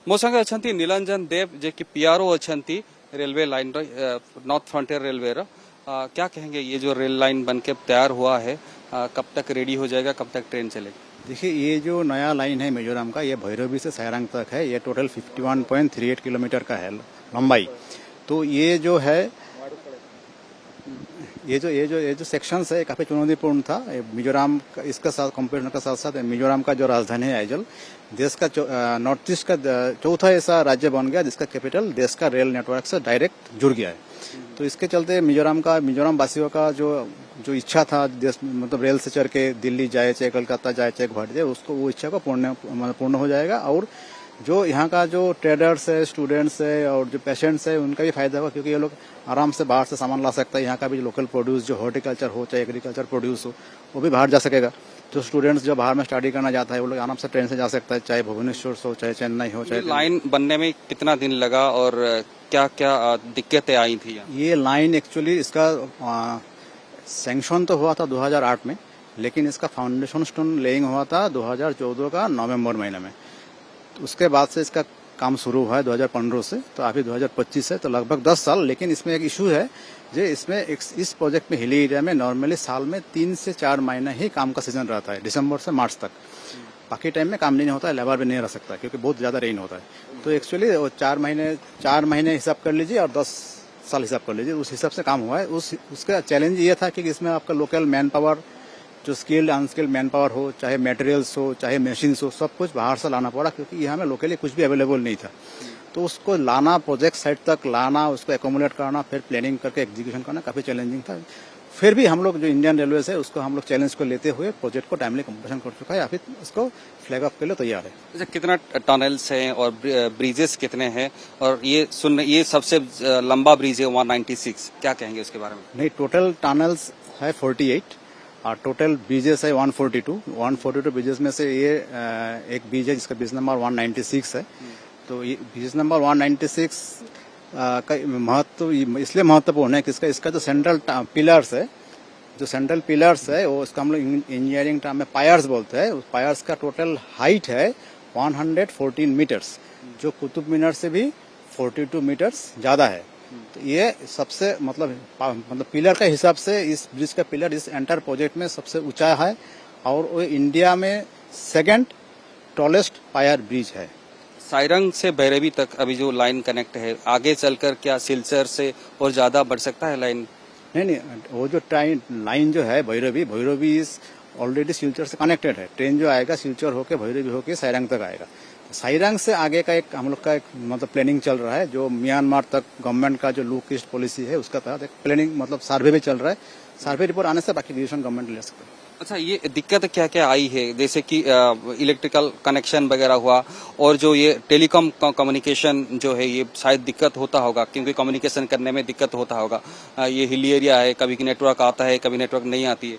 ମୋ ସାଙ୍ଗେ ଅଛନ୍ତି ନିରଞ୍ଜନ देव जे कि पीआरओ अछंती railway line North Frontier Railway रो क्या कहेंगे ये जो रेल लाइन बनके तैयार हुआ है कब तक रेडी हो जाएगा, कब तक ट्रेन चलेगी? देखिए, ये जो नया लाइन है मिजोरम का, ये भैरवी से सायरंग तक है। ये टोटल 51.38 किलोमीटर का है लंबाई। तो ये जो है ये जो सेक्शंस है काफी चुनौतीपूर्ण था। मिजोरम इसका साथ कंपेयर के साथ साथ मिजोरम का जो राजधानी है आइजल, देश का नॉर्थ ईस्ट का चौथा ऐसा राज्य बन गया जिसका कैपिटल देश का रेल नेटवर्क से डायरेक्ट जुड़ गया है। तो इसके चलते मिजोरम वासियों का जो इच्छा था देश मतलब रेल से चढ़ के दिल्ली जाए, चाहे कलकत्ता जाए, चाहे गुवाहाटी जाए, उसको वो इच्छा को पूर्ण हो जाएगा। और जो यहाँ का जो ट्रेडर्स है, स्टूडेंट्स है और जो पेशेंट्स है, उनका भी फायदा होगा, क्योंकि ये लोग आराम से बाहर से सामान ला सकता है। यहाँ का भी लोकल प्रोड्यूस जो हॉर्टिकल्चर हो चाहे एग्रीकल्चर प्रोड्यूस हो, वो भी बाहर जा सकेगा। जो स्टूडेंट्स जो बाहर में स्टडी करना चाहता है, वो लोग आराम से ट्रेन से जा सकता है, चाहे भुवनेश्वर हो, चाहे चेन्नई हो, चाहे लाइन बनने में कितना दिन लगा और क्या क्या दिक्कतें आई थी? ये लाइन एक्चुअली इसका सैंक्शन तो हुआ था 2008 में, लेकिन इसका फाउंडेशन स्टोन लेइंग हुआ था 2014 का नवंबर महीने में। तो उसके बाद से इसका काम शुरू हुआ है 2015 से, तो अभी 2025 है, तो लगभग 10 साल। लेकिन इसमें एक इशू है जो इसमें इस प्रोजेक्ट में हिली एरिया में नॉर्मली साल में 3 से 4 महीने ही काम का सीजन रहता है, दिसंबर से मार्च तक। बाकी टाइम में काम नहीं होता है, लेबर भी नहीं रह सकता क्योंकि बहुत ज्यादा रेन होता है। तो एक्चुअली 4 महीने हिसाब कर लीजिए और 10 साल हिसाब कर लीजिए, उस हिसाब से काम हुआ है। उसका चैलेंज ये था कि इसमें आपका लोकल मैन पावर, जो स्किल्ड अनस्किल्ड मैन पावर हो, चाहे मटेरियल्स हो, चाहे मशीन्स हो, सब कुछ बाहर से लाना पड़ा, क्योंकि यहाँ में लोकली कुछ भी अवेलेबल नहीं था। तो उसको लाना, प्रोजेक्ट साइट तक लाना, उसको एकोमोडेट करना, फिर प्लानिंग करके एग्जीक्यूशन करना काफी चैलेंजिंग था। फिर भी हम लोग जो इंडियन रेलवे है उसको हम लोग चैलेंज को लेते हुए प्रोजेक्ट को टाइमली कंप्लीशन कर चुका है, या फिर उसको फ्लैग ऑफ के लिए तैयार है। अच्छा, कितना टनल्स हैं और ब्रिजेस कितने हैं? और ये सबसे लंबा ब्रिज है 196, क्या कहेंगे उसके बारे में? नहीं, टोटल टनल्स है 48 और टोटल ब्रिजेस है 142 ब्रिजेस में से ये एक ब्रिज है जिसका ब्रिज नंबर 196 है। तो ये ब्रिज नंबर 196 का महत्व इसलिए महत्वपूर्ण है कि इसका जो सेंट्रल पिलर्स है, वो इसका हम लोग इंजीनियरिंग टर्म में पायर्स बोलते हैं। उस पायर्स का टोटल हाइट है 114 मीटर्स, जो कुतुब मीनार से भी 42 मीटर्स ज्यादा है। तो ये सबसे मतलब पिलर के हिसाब से इस ब्रिज का पिलर इस एंटायर प्रोजेक्ट में सबसे ऊंचा है, और वो इंडिया में सेकंड टॉलेस्ट पायर ब्रिज है। सायरंग से भैरवी तक अभी जो लाइन कनेक्ट है, आगे चलकर क्या सिलचर से और ज्यादा बढ़ सकता है लाइन? नहीं, वो जो लाइन जो है भैरवी इज ऑलरेडी सिलचर से कनेक्टेड है। ट्रेन जो आएगा सिलचर होके भैरवी होके सायरंग तक आएगा। सायरंग से आगे का हम लोग का एक मतलब प्लानिंग चल रहा है, जो म्यांमार तक गवर्नमेंट का जो लुक ईस्ट पॉलिसी है उसका तहत एक प्लानिंग मतलब सर्वे भी चल रहा है। सर्वे रिपोर्ट आने से बाकी डिसीजन गवर्नमेंट ले सकते हैं। अच्छा, ये दिक्कत क्या क्या आई है? जैसे कि इलेक्ट्रिकल कनेक्शन वगैरह हुआ, और जो ये टेलीकॉम कम्युनिकेशन जो है, ये शायद दिक्कत होता होगा, क्योंकि कम्युनिकेशन करने में दिक्कत होता होगा। ये हिली एरिया है, कभी नेटवर्क आता है, कभी नेटवर्क नहीं आती है।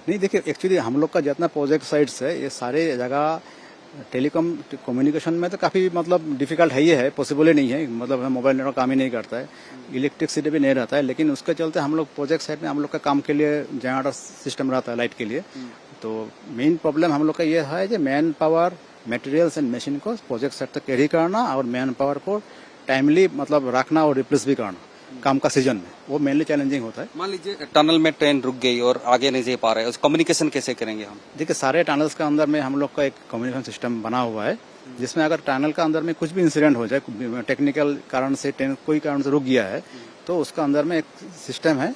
नहीं, देखिए, एक्चुअली हम लोग का जितना प्रोजेक्ट साइट्स है, ये सारे जगह टेलीकॉम कम्युनिकेशन में तो काफी मतलब डिफिकल्ट है, ही है, पॉसिबल ही नहीं है। मतलब मोबाइल नेटवर्क काम ही नहीं करता है, इलेक्ट्रिसिटी भी नहीं रहता है। लेकिन उसके चलते हम लोग प्रोजेक्ट साइट में हम लोग का काम के लिए जनरेटर सिस्टम रहता है लाइट के लिए। तो मेन प्रॉब्लम हम लोग का ये है कि man power, materials and machine को प्रोजेक्ट साइट तक कैरी करना, और मैन पावर को टाइमली मतलब रखना और रिप्लेस भी करना काम का सीजन में, वो मेनली चैलेंजिंग होता है। मान लीजिए टनल में ट्रेन रुक गई और आगे नहीं जा पा रहे, उस कम्युनिकेशन कैसे करेंगे हम? देखिए, सारे टनल्स के अंदर में हम लोग का एक कम्युनिकेशन सिस्टम बना हुआ है, जिसमें अगर टनल का अंदर में कुछ भी इंसिडेंट हो जाए, टेक्निकल कारण से ट्रेन कोई कारण से रुक गया है, तो उसका अंदर में एक सिस्टम है।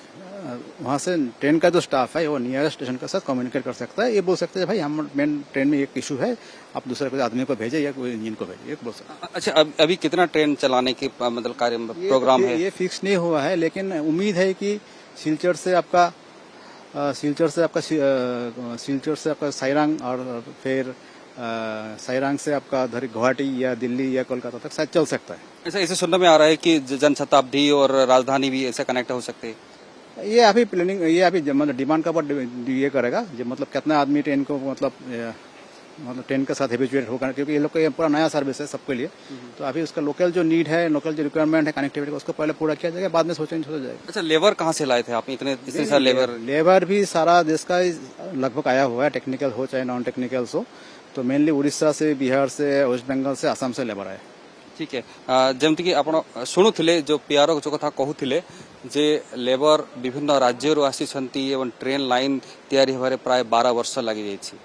वहाँ से ट्रेन का जो स्टाफ है वो नियरेस्ट स्टेशन के साथ कम्युनिकेट कर सकता है। ये बोल सकते हैं भाई हम मेन ट्रेन में एक इशू है, आप दूसरे कोई आदमी को भेजे या कोई इंजन को भेजे, ये बोल सकते हैं। अच्छा, अभी कितना ट्रेन चलाने की मतलब कार्य प्रोग्राम है? ये फिक्स नहीं हुआ है, लेकिन उम्मीद है कि सिलचर से आपका सायरंग, और फिर सायरंग से आपका गुवाहाटी या दिल्ली या कोलकाता तक शायद चल सकता है। ऐसा इसे सुनने में आ रहा है कि जनशताब्दी और राजधानी भी ऐसे कनेक्ट हो सकते हैं। ये अभी प्लानिंग, ये अभी मतलब डिमांड का ऊपर ये करेगा, जो मतलब कितना आदमी ट्रेन को मतलब ट्रेन के साथ हैबिचुएट होगा, क्योंकि ये लोग का ये पूरा नया सर्विस है सबके लिए। तो अभी उसका लोकल जो नीड है, लोकल जो रिक्वायरमेंट है कनेक्टिविटी का, उसको पहले पूरा किया जाएगा, बाद में सोचेंगे हो जाएगा। अच्छा, लेबर कहाँ से लाए थे आप? इतने सारे लेबर भी सारा देश का लगभग आया हुआ है, टेक्निकल हो चाहे नॉन टेक्निकल हो। तो मेनली उड़ीसा से, बिहार से, वेस्ट बंगाल से, असम से लेबर आए। ठीक है जमती कि आपण शुणुले जो पीआर जो कथा कहूले जे लेबर विभिन्न राज्य आसी एवं ट्रेन लाइन तैयारी होबारे प्राय 12 वर्ष लगी जाइछि